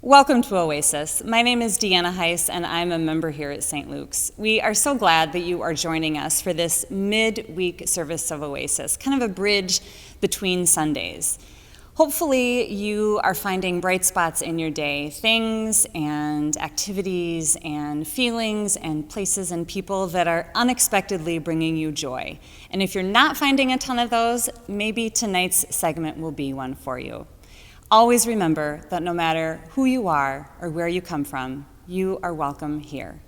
Welcome to Oasis. My name is Deanna Heiss, and I'm a member here at St. Luke's. We are so glad that you are joining us for this midweek service of Oasis, kind of a bridge between Sundays. Hopefully, you are finding bright spots in your day, things and activities and feelings and places and people that are unexpectedly bringing you joy. And if you're not finding a ton of those, maybe tonight's segment will be one for you. Always remember that no matter who you are or where you come from, you are welcome here.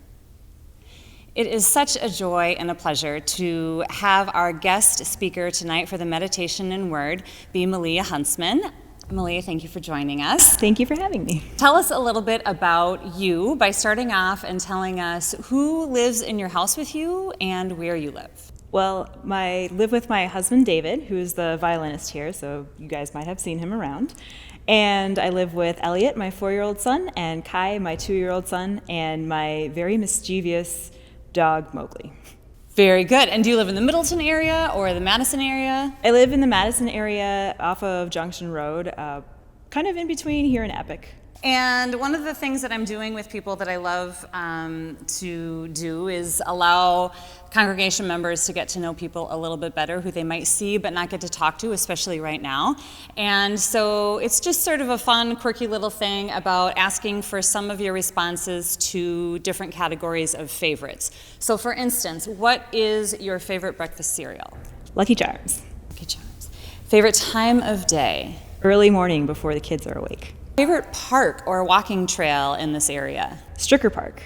It is such a joy and a pleasure to have our guest speaker tonight for the meditation and word be Malia Huntsman. Malia, thank you for joining us. Thank you for having me. Tell us a little bit about you by starting off and telling us who lives in your house with you and where you live. Well, I live with my husband, David, who is the violinist here, so you guys might have seen him around. And I live with Elliot, my 4-year-old son, and Kai, my 2-year-old son, and my very mischievous dog, Mowgli. Very good. And do you live in the Middleton area or the Madison area? I live in the Madison area off of Junction Road, kind of in between here and Epic. And one of the things that I'm doing with people that I love to do is allow congregation members to get to know people a little bit better who they might see but not get to talk to, especially right now. And so it's just sort of a fun, quirky little thing about asking for some of your responses to different categories of favorites. So for instance, what is your favorite breakfast cereal? Lucky Charms. Lucky Charms. Favorite time of day? Early morning before the kids are awake. Favorite park or walking trail in this area? Stricker Park.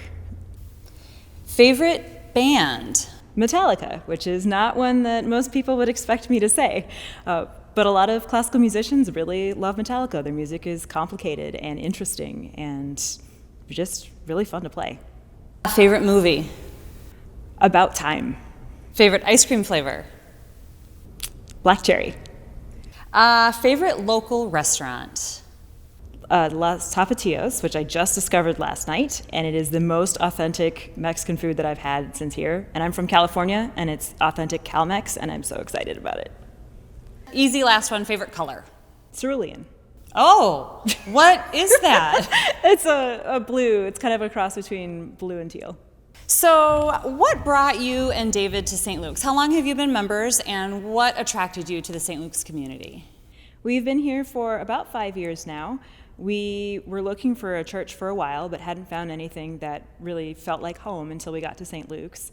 Favorite band? Metallica, which is not one that most people would expect me to say. But a lot of classical musicians really love Metallica. Their music is complicated and interesting and just really fun to play. Favorite movie? About Time. Favorite ice cream flavor? Black Cherry. Favorite local restaurant? Los Tapatios, which I just discovered last night, and it is the most authentic Mexican food that I've had since here. And I'm from California, and it's authentic Cal-Mex, and I'm so excited about it. Easy last one, favorite color? Cerulean. Oh, what is that? It's a blue. It's kind of a cross between blue and teal. So what brought you and David to St. Luke's? How long have you been members, and what attracted you to the St. Luke's community? We've been here for about 5 years now. We were looking for a church for a while, but hadn't found anything that really felt like home until we got to St. Luke's.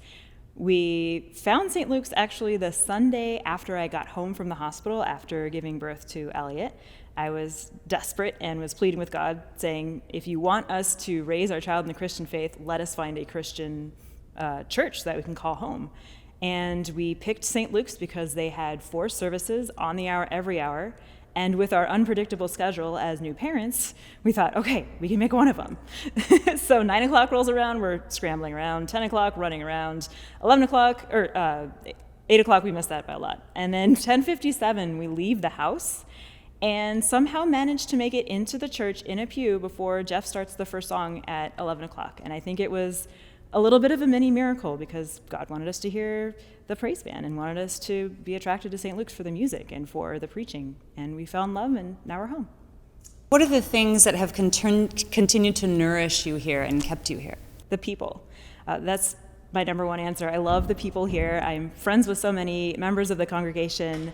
We found St. Luke's actually the Sunday after I got home from the hospital after giving birth to Elliot. I was desperate and was pleading with God, saying, if you want us to raise our child in the Christian faith, let us find a Christian church that we can call home. And we picked St. Luke's because they had 4 services on the hour every hour. And with our unpredictable schedule as new parents, we thought, okay, we can make one of them. So 9 o'clock rolls around, we're scrambling around. 10 o'clock, running around. 11 o'clock, or 8 o'clock, we missed that by a lot. And then 10:57, we leave the house and somehow managed to make it into the church in a pew before Jeff starts the first song at 11 o'clock. And I think it was a little bit of a mini miracle because God wanted us to hear the praise band and wanted us to be attracted to St. Luke's for the music and for the preaching. And we fell in love, and now we're home. What are the things that have continued to nourish you here and kept you here? The people. That's my number one answer. I love the people here. I'm friends with so many members of the congregation.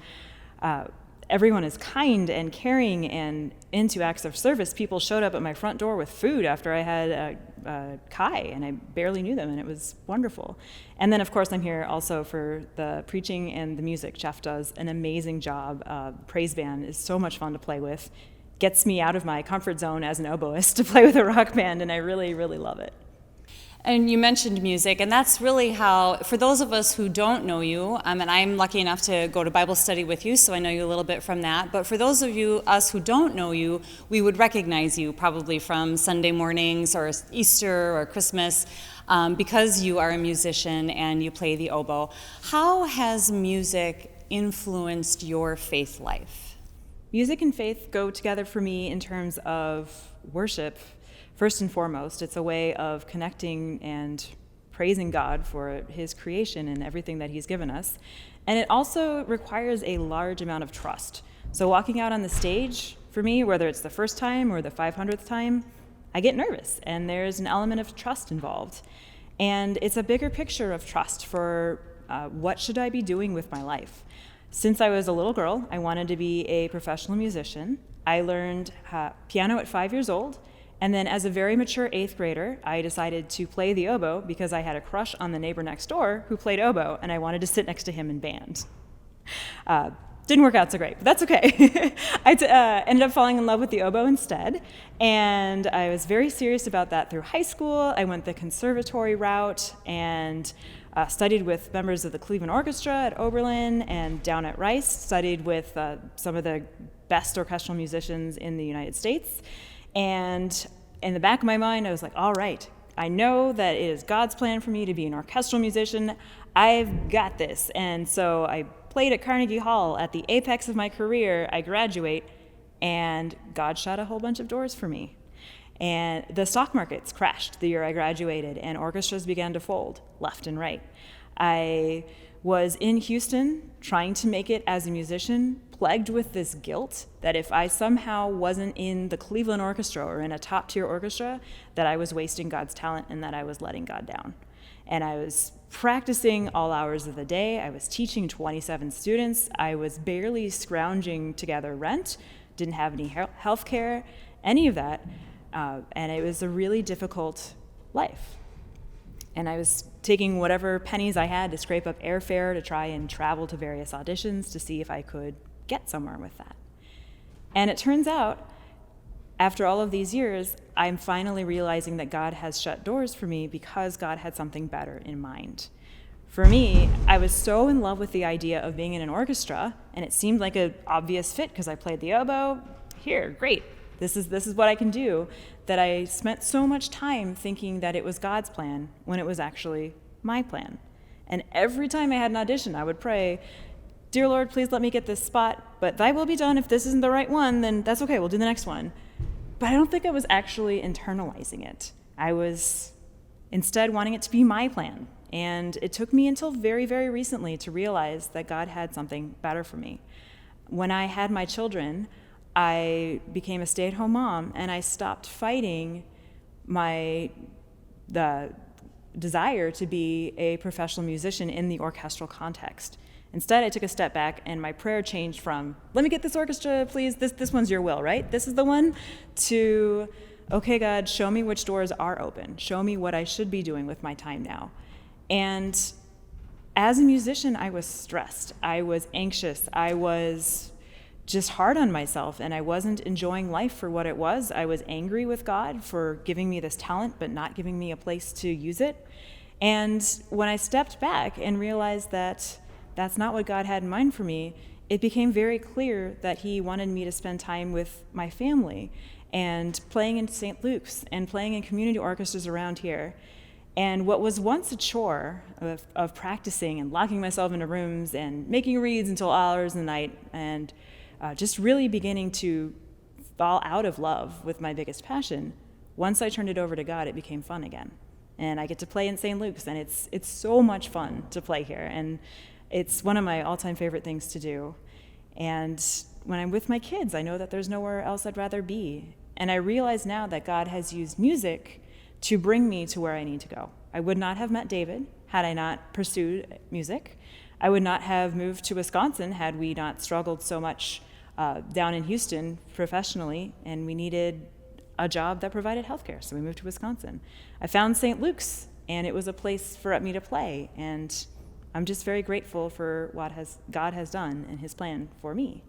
Everyone is kind and caring and into acts of service. People showed up at my front door with food after I had Kai, and I barely knew them, and it was wonderful. And then, of course, I'm here also for the preaching and the music. Jeff does an amazing job. Praise band is so much fun to play with. Gets me out of my comfort zone as an oboist to play with a rock band, and I really, really love it. And you mentioned music, and that's really how, for those of us who don't know you, and I'm lucky enough to go to Bible study with you, so I know you a little bit from that, but for those of us who don't know you, we would recognize you probably from Sunday mornings or Easter or Christmas because you are a musician and you play the oboe. How has music influenced your faith life? Music and faith go together for me in terms of worship. First and foremost, it's a way of connecting and praising God for his creation and everything that he's given us. And it also requires a large amount of trust. So walking out on the stage, for me, whether it's the first time or the 500th time, I get nervous, and there's an element of trust involved. And it's a bigger picture of trust for what should I be doing with my life. Since I was a little girl, I wanted to be a professional musician. I learned piano at 5 years old, and then as a very mature 8th grader, I decided to play the oboe because I had a crush on the neighbor next door who played oboe, and I wanted to sit next to him in band. Didn't work out so great, but that's okay. I ended up falling in love with the oboe instead, and I was very serious about that through high school. I went the conservatory route and studied with members of the Cleveland Orchestra at Oberlin, and down at Rice, studied with some of the best orchestral musicians in the United States. And in the back of my mind, I was like, all right, I know that it is God's plan for me to be an orchestral musician. I've got this. And so I played at Carnegie Hall at the apex of my career. I graduate, and God shut a whole bunch of doors for me. And the stock markets crashed the year I graduated, and orchestras began to fold left and right. I was in Houston trying to make it as a musician, plagued with this guilt that if I somehow wasn't in the Cleveland Orchestra or in a top-tier orchestra, that I was wasting God's talent and that I was letting God down. And I was practicing all hours of the day. I was teaching 27 students. I was barely scrounging together rent, didn't have any health care, any of that. And it was a really difficult life. And I was taking whatever pennies I had to scrape up airfare to try and travel to various auditions to see if I could get somewhere with that. And it turns out, after all of these years, I'm finally realizing that God has shut doors for me because God had something better in mind. For me, I was so in love with the idea of being in an orchestra, and it seemed like an obvious fit because I played the oboe. Here, great. This is what I can do, that I spent so much time thinking that it was God's plan when it was actually my plan. And every time I had an audition, I would pray, "Dear Lord, please let me get this spot, but thy will be done. If this isn't the right one, then that's okay, we'll do the next one." But I don't think I was actually internalizing it. I was instead wanting it to be my plan. And it took me until very, very recently to realize that God had something better for me. When I had my children, I became a stay-at-home mom, and I stopped fighting the desire to be a professional musician in the orchestral context. Instead, I took a step back, and my prayer changed from, "Let me get this orchestra, please, this one's your will, right? This is the one," to, "Okay, God, show me which doors are open. Show me what I should be doing with my time now." And as a musician, I was stressed. I was anxious. I was just hard on myself, and I wasn't enjoying life for what it was. I was angry with God for giving me this talent but not giving me a place to use it. And when I stepped back and realized that that's not what God had in mind for me, it became very clear that He wanted me to spend time with my family and playing in St. Luke's and playing in community orchestras around here. And what was once a chore of practicing and locking myself into rooms and making reads until hours of the night and just really beginning to fall out of love with my biggest passion, once I turned it over to God, it became fun again. And I get to play in St. Luke's, and it's so much fun to play here. And it's one of my all-time favorite things to do. And when I'm with my kids, I know that there's nowhere else I'd rather be. And I realize now that God has used music to bring me to where I need to go. I would not have met David had I not pursued music. I would not have moved to Wisconsin had we not struggled so much down in Houston professionally, and we needed a job that provided healthcare, so we moved to Wisconsin. I found St. Luke's, and it was a place for me to play, and I'm just very grateful for what God has done in His plan for me.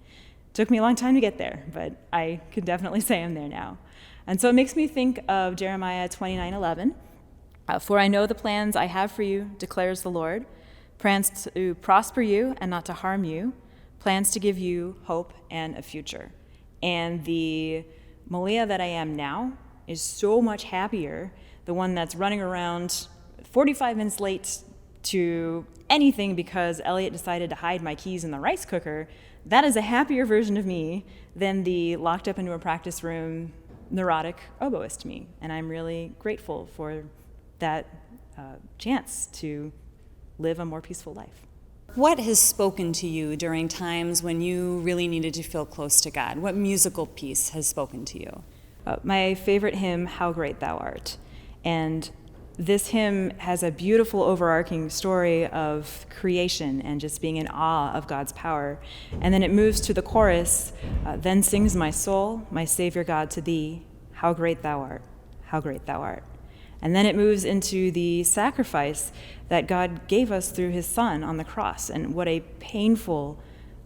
It took me a long time to get there, but I can definitely say I'm there now. And so it makes me think of Jeremiah 29:11. "For I know the plans I have for you, declares the Lord, plans to prosper you and not to harm you, plans to give you hope and a future." And the Malia that I am now is so much happier, the one that's running around 45 minutes late to anything because Elliot decided to hide my keys in the rice cooker. That is a happier version of me than the locked up into a practice room neurotic oboist me, and I'm really grateful for that chance to live a more peaceful life. What has spoken to you during times when you really needed to feel close to God? What musical piece has spoken to you? my favorite hymn, How Great Thou Art. And this hymn has a beautiful overarching story of creation and just being in awe of God's power. And then it moves to the chorus, then sings my soul, my Savior God, to thee, how great thou art, how great thou art. And then it moves into the sacrifice that God gave us through his Son on the cross, and what a painful,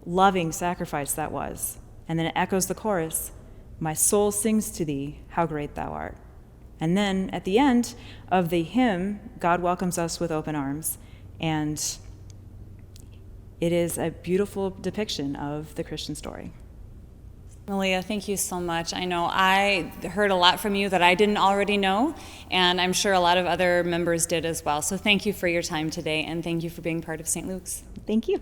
loving sacrifice that was. And then it echoes the chorus, my soul sings to thee, how great thou art. And then at the end of the hymn, God welcomes us with open arms, and it is a beautiful depiction of the Christian story. Malia, thank you so much. I know I heard a lot from you that I didn't already know, and I'm sure a lot of other members did as well. So thank you for your time today, and thank you for being part of St. Luke's. Thank you.